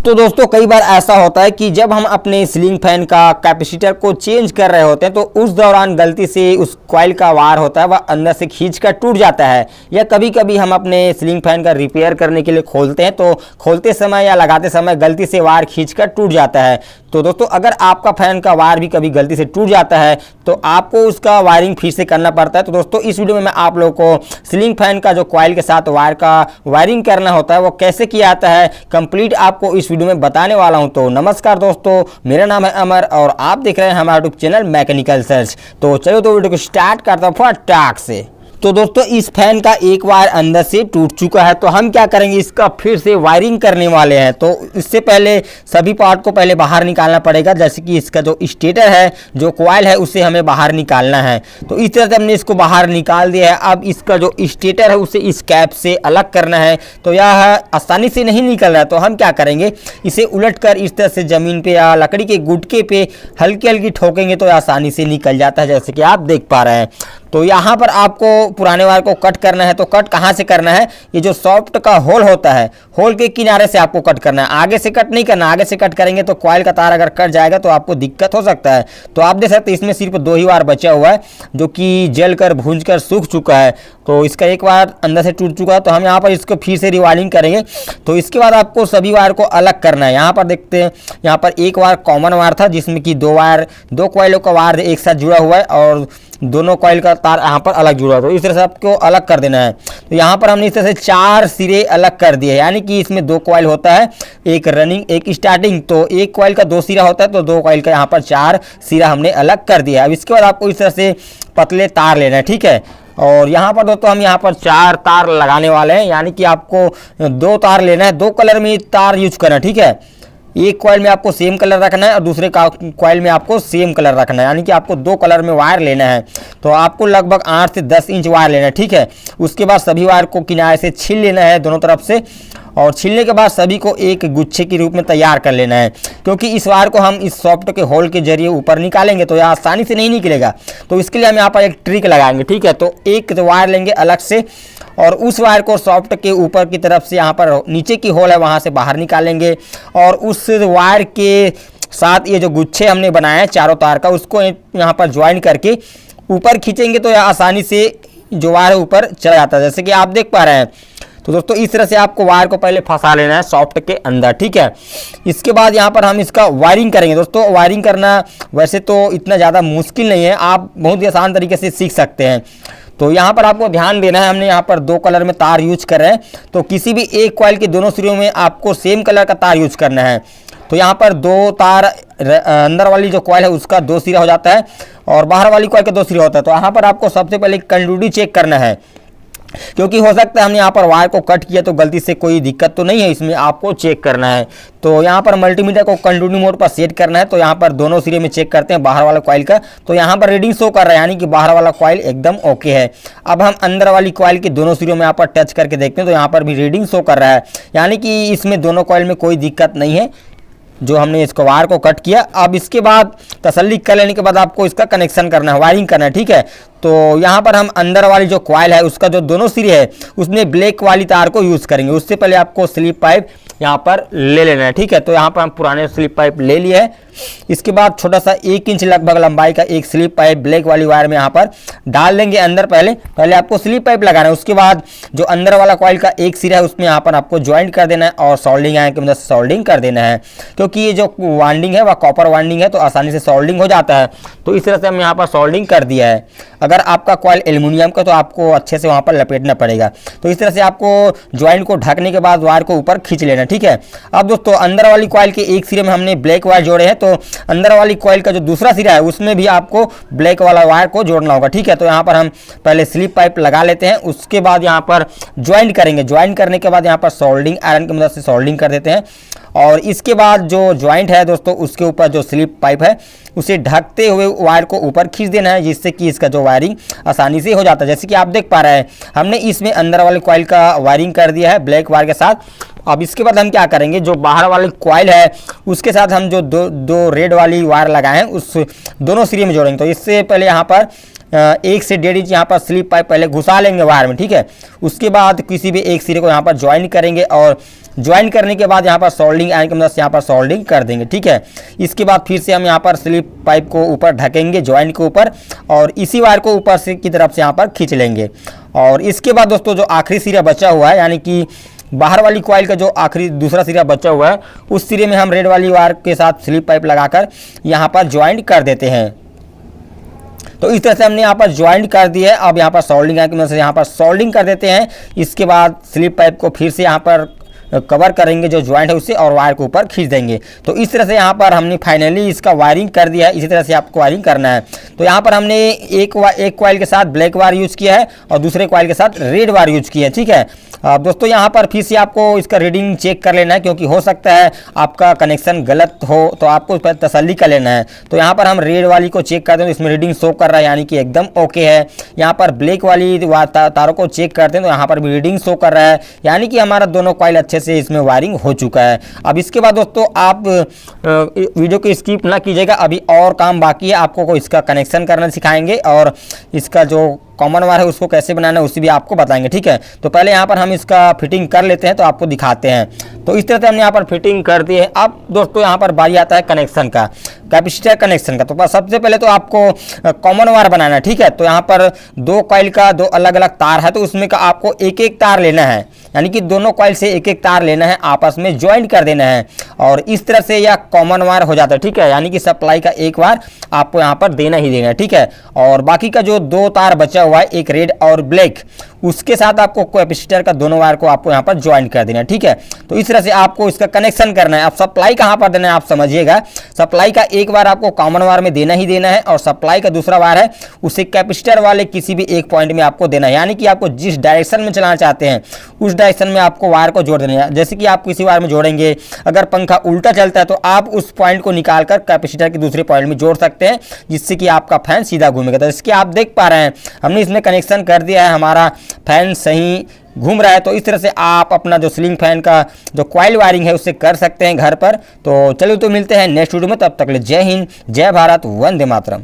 तो दोस्तों कई बार ऐसा होता है कि जब हम अपने सीलिंग फैन का कैपेसिटर को चेंज कर रहे होते हैं तो उस दौरान गलती से उस कॉइल का वायर होता है वह अंदर से खींचकर टूट जाता है, या कभी कभी हम अपने सीलिंग फैन का रिपेयर करने के लिए खोलते हैं तो खोलते समय या लगाते समय गलती से वायर खींचकर टूट जाता है। तो दोस्तों अगर आपका फैन का वायर भी कभी गलती से टूट जाता है तो आपको उसका वायरिंग फिर से करना पड़ता है। तो दोस्तों इस वीडियो में मैं आप लोगों को सीलिंग फैन का जो कॉइल के साथ वायर का वायरिंग करना होता है वो कैसे किया जाता है कंप्लीट आपको इस वीडियो में बताने वाला हूं। तो नमस्कार दोस्तों, मेरा नाम है अमर और आप देख रहे हैं हमारा यूट्यूब चैनल मैकेनिकल सर्च। तो चलो तो वीडियो को स्टार्ट करता हूं फटाक से। तो दोस्तों इस फैन का एक वायर अंदर से टूट चुका है, तो हम क्या करेंगे, इसका फिर से वायरिंग करने वाले हैं। तो इससे पहले सभी पार्ट को पहले बाहर निकालना पड़ेगा, जैसे कि इसका जो स्टेटर है, जो कॉइल है, उसे हमें बाहर निकालना है। तो इस तरह से हमने इसको बाहर निकाल दिया है। अब इसका जो स्टेटर है उसे इस कैप से अलग करना है। तो यह आसानी से नहीं निकल रहा है, तो हम क्या करेंगे, इसे उलटकर इस तरह से ज़मीन पे या लकड़ी के गुटके पे हल्की हल्की ठोकेंगे तो आसानी से निकल जाता है, जैसे कि आप देख पा रहे हैं। तो यहाँ पर आपको पुराने वायर को कट करना है। तो कट कहाँ से करना है, ये जो सॉफ्ट का होल होता है, होल के किनारे से आपको कट करना है, आगे से कट नहीं करना। आगे से कट करेंगे तो कॉइल का तार अगर कट जाएगा तो आपको दिक्कत हो सकता है। तो आप देख सकते हैं इसमें सिर्फ 2 ही वायर बचा हुआ है जो कि जल कर भूंज कर सूख चुका है। तो इसका एक वायर अंदर से टूट चुका है, तो हम यहाँ पर इसको फिर से रिवायरिंग करेंगे। तो इसके बाद आपको सभी वायर को अलग करना है। यहाँ पर देखते हैं, यहाँ पर एक वायर कॉमन वायर था जिसमें कि 2 कॉइलों का वायर एक साथ जुड़ा हुआ है और दोनों कॉइल का तार यहाँ पर अलग जुड़ा है। तो इस तरह से आपको अलग कर देना है। तो यहाँ पर हमने इस तरह से 4 सिरे अलग कर दिए, यानी कि इसमें 2 कॉइल होता है, एक रनिंग एक स्टार्टिंग। तो एक कॉइल का 2 सिरा होता है, तो 2 कॉइल का यहाँ पर 4 सिरा हमने अलग कर दिया। अब इसके बाद आपको इस तरह से पतले तार लेना है, ठीक है। और यहाँ पर दोस्तों हम यहाँ पर 4 तार लगाने वाले हैं, यानी कि आपको 2 तार लेना है, 2 कलर में तार यूज करना है, ठीक है। एक कॉइल में आपको सेम कलर रखना है और दूसरे कॉइल में आपको सेम कलर रखना है, यानी कि आपको 2 कलर में वायर लेना है। तो आपको लगभग 8 से 10 इंच वायर लेना है, ठीक है। उसके बाद सभी वायर को किनारे से छील लेना है दोनों तरफ से, और छीलने के बाद सभी को एक गुच्छे के रूप में तैयार कर लेना है, क्योंकि इस वायर को हम इस सॉफ्ट के होल के जरिए ऊपर निकालेंगे तो यह आसानी से नहीं निकलेगा। तो इसके लिए हम यहाँ पर एक ट्रिक लगाएंगे, ठीक है। तो एक वायर लेंगे अलग से और उस वायर को सॉफ्ट के ऊपर की तरफ से यहाँ पर नीचे की होल है वहाँ से बाहर निकालेंगे, और उस वायर के साथ ये जो गुच्छे हमने बनाए हैं चारों तार का, उसको यहाँ पर ज्वाइन करके ऊपर खींचेंगे तो यह आसानी से जो वायर ऊपर चला जाता है, जैसे कि आप देख पा रहे हैं। तो दोस्तों इस तरह से आपको वायर को पहले फंसा लेना है सॉफ्ट के अंदर, ठीक है। इसके बाद यहाँ पर हम इसका वायरिंग करेंगे। दोस्तों वायरिंग करना वैसे तो इतना ज़्यादा मुश्किल नहीं है, आप बहुत ही आसान तरीके से सीख सकते हैं। तो यहाँ पर आपको ध्यान देना है, हमने यहाँ पर 2 कलर में तार यूज कर रहे हैं, तो किसी भी एक कॉइल के दोनों सिरों में आपको सेम कलर का तार यूज करना है। तो यहाँ पर 2 तार, अंदर वाली जो कॉइल है उसका 2 सिरा हो जाता है और बाहर वाली कॉइल का 2 सिरा होता है। तो यहाँ पर आपको सबसे पहले कंडूडी चेक करना है, क्योंकि हो सकता है हमने यहाँ पर वायर को कट किया तो गलती से कोई दिक्कत तो नहीं है, इसमें आपको चेक करना है। तो यहाँ पर मल्टीमीटर को कंटिन्यू मोड पर सेट करना है। तो यहाँ पर दोनों सिरे में चेक करते हैं बाहर वाला कॉइल का, तो यहाँ पर रीडिंग शो कर रहा है, यानी कि बाहर वाला कॉइल एकदम ओके है। अब हम अंदर वाली कॉइल के दोनों सिरों में यहाँ पर टच करके देखते हैं, तो यहाँ पर भी रीडिंग शो कर रहा है, यानी कि इसमें दोनों कॉइल में कोई दिक्कत नहीं है जो हमने इसको वायर को कट किया। अब इसके बाद तसल्ली कर लेने के बाद आपको इसका कनेक्शन करना है, वायरिंग करना है, ठीक है। तो यहाँ पर हम अंदर वाली जो कॉइल है उसका जो दोनों सिरे है उसमें ब्लैक वाली तार को यूज़ करेंगे। उससे पहले आपको स्लिप पाइप यहाँ पर ले लेना है, ठीक है। तो यहाँ पर हम पुराने स्लिप पाइप ले लिए हैं। इसके बाद छोटा सा 1 इंच लगभग लंबाई का एक स्लिप पाइप ब्लैक वाली वायर में यहाँ पर डाल देंगे अंदर। पहले आपको स्लिप पाइप लगाना है, उसके बाद जो अंदर वाला कॉइल का एक सिरा है उसमें यहाँ पर आपको ज्वाइंट कर देना है और सोल्डिंग आयरन की मदद से सोल्डिंग कर देना है, क्योंकि ये जो वाइंडिंग है वह कॉपर वाइंडिंग है तो आसानी से सोल्डिंग हो जाता है। तो इस तरह से हम यहाँ पर सोल्डिंग कर दिया है। अगर आपका कॉइल एल्युमिनियम का तो आपको अच्छे से वहाँ पर लपेटना पड़ेगा। तो इस तरह से आपको ज्वाइंट को ढकने के बाद वायर को ऊपर खींच लेना, ठीक है। अब दोस्तों अंदर वाली कॉइल के एक सिरे में हमने ब्लैक वायर जोड़े हैं, तो अंदर वाली कॉइल का जो दूसरा सिरा है उसमें भी आपको ब्लैक वाला वायर को जोड़ना होगा, ठीक है। तो यहाँ पर हम पहले स्लिप पाइप लगा लेते हैं, उसके बाद यहाँ पर ज्वाइंट करेंगे। ज्वाइंट करने के बाद यहाँ पर सोल्डिंग आयरन की मदद से सोल्डिंग कर देते हैं, और इसके बाद जो ज्वाइंट है दोस्तों उसके ऊपर जो स्लिप पाइप है उसे ढकते हुए वायर को ऊपर खींच देना है, जिससे कि इसका जो वायरिंग आसानी से हो जाता है। जैसे कि आप देख पा रहे हैं हमने इसमें अंदर वाले कॉइल का वायरिंग कर दिया है ब्लैक वायर के साथ। अब इसके बाद हम क्या करेंगे, जो बाहर वाली कॉइल है उसके साथ हम जो दो रेड वाली वायर लगाए हैं उस दोनों सिरे में जोड़ेंगे। तो इससे पहले यहाँ पर 1 से 1.5 इंच यहाँ पर स्लिप पाइप पहले घुसा लेंगे वायर में, ठीक है। उसके बाद किसी भी एक सिरे को यहाँ पर ज्वाइन करेंगे और ज्वाइन करने के बाद यहाँ पर सोल्डिंग आयरन की मदद से यहाँ पर सोल्डिंग कर देंगे, ठीक है। इसके बाद फिर से हम यहाँ पर स्लिप पाइप को ऊपर ढकेंगे जॉइंट के ऊपर और इसी वायर को ऊपर से की तरफ से यहाँ पर खींच लेंगे। और इसके बाद दोस्तों जो आखिरी सिरा बचा हुआ है, यानी कि बाहर वाली कॉइल का जो आखिरी दूसरा सिरा बचा हुआ है, उस सिरे में हम रेड वाली वायर के साथ स्लिप पाइप लगाकर यहाँ पर ज्वाइंट कर देते हैं। तो इस तरह से हमने यहाँ पर ज्वाइंट कर दिया है। अब यहाँ पर सोल्डिंग आयरन की मदद से यहाँ पर सोल्डिंग कर देते हैं। इसके बाद स्लिप पाइप को फिर से यहाँ पर कवर करेंगे जो ज्वाइंट है उससे और वायर को ऊपर खींच देंगे। तो इस तरह से यहाँ पर हमने फाइनली इसका वायरिंग कर दिया है। इसी तरह से आपको वायरिंग करना है। तो यहाँ पर हमने एक कॉइल के साथ ब्लैक वायर यूज़ किया है और दूसरे कॉइल के साथ रेड वायर यूज़ किया है, ठीक है। दोस्तों यहाँ पर फिर से आपको इसका रीडिंग चेक कर लेना है, क्योंकि हो सकता है आपका कनेक्शन गलत हो, तो आपको उस पर तसल्ली कर लेना है। तो यहाँ पर हम रेड वाली को चेक करते हैं, तो इसमें रीडिंग शो कर रहा है, यानी कि एकदम ओके है। यहाँ पर ब्लैक वाली तारों को चेक करते हैं, तो यहाँ पर भी रीडिंग शो कर रहा है, यानी कि हमारा दोनों कॉइल अच्छे से इसमें वायरिंग हो चुका है। अब इसके बाद दोस्तों आप वीडियो को स्किप ना कीजिएगा, अभी और काम बाकी है। आपको इसका कनेक्शन करना सिखाएंगे और इसका जो कॉमन वायर है उसको कैसे बनाना है उसी भी आपको बताएंगे, ठीक है। तो पहले यहाँ पर हम इसका फिटिंग कर लेते हैं, तो आपको दिखाते हैं। तो इस तरह से हमने यहाँ पर फिटिंग कर दी है। अब दोस्तों यहाँ पर बारी आता है कनेक्शन का, कैपेसिटर कनेक्शन का। तो सबसे पहले तो आपको कॉमन वायर बनाना है, ठीक है। तो यहाँ पर दो कॉइल का दो अलग अलग तार है, तो उसमें का आपको एक एक तार लेना है, यानी कि दोनों कॉइल से एक एक तार लेना है, आपस में ज्वाइंट कर देना है और इस तरह से यह कॉमन वायर हो जाता है, ठीक है। यानी कि सप्लाई का एक वायर आपको यहाँ पर देना ही देना है, ठीक है। और बाकी का जो दो तार बचा हुआ है, एक रेड और ब्लैक, उसके साथ आपको कैपेसिटर का दोनों वायर को आपको यहाँ पर ज्वाइंट कर देना है, ठीक है। तो इस तरह से आपको इसका कनेक्शन करना है। अब सप्लाई कहाँ पर देना है आप समझिएगा। सप्लाई का एक वायर आपको कॉमन वायर में देना ही देना है और सप्लाई का दूसरा वायर है उसे कैपेसिटर वाले किसी भी एक पॉइंट में आपको देना है, यानी कि आपको जिस डायरेक्शन में चलाना चाहते हैं उस डायरेक्शन में आपको वायर को जोड़ देना है। जैसे कि आप किसी वायर में जोड़ेंगे, अगर पंखा उल्टा चलता है तो आप उस पॉइंट को निकालकर कैपेसिटर के दूसरे पॉइंट में जोड़ सकते हैं, जिससे कि आपका फैन सीधा घूमेगा। तो इसके आप देख पा रहे हैं हमने इसमें कनेक्शन कर दिया है, हमारा फैन सही घूम रहा है। तो इस तरह से आप अपना जो सीलिंग फैन का जो कॉइल वायरिंग है उससे कर सकते हैं घर पर। तो चलिए तो मिलते हैं नेक्स्ट वीडियो में, तब तक के लिए जय हिंद, जय भारत, वंदे मातरम।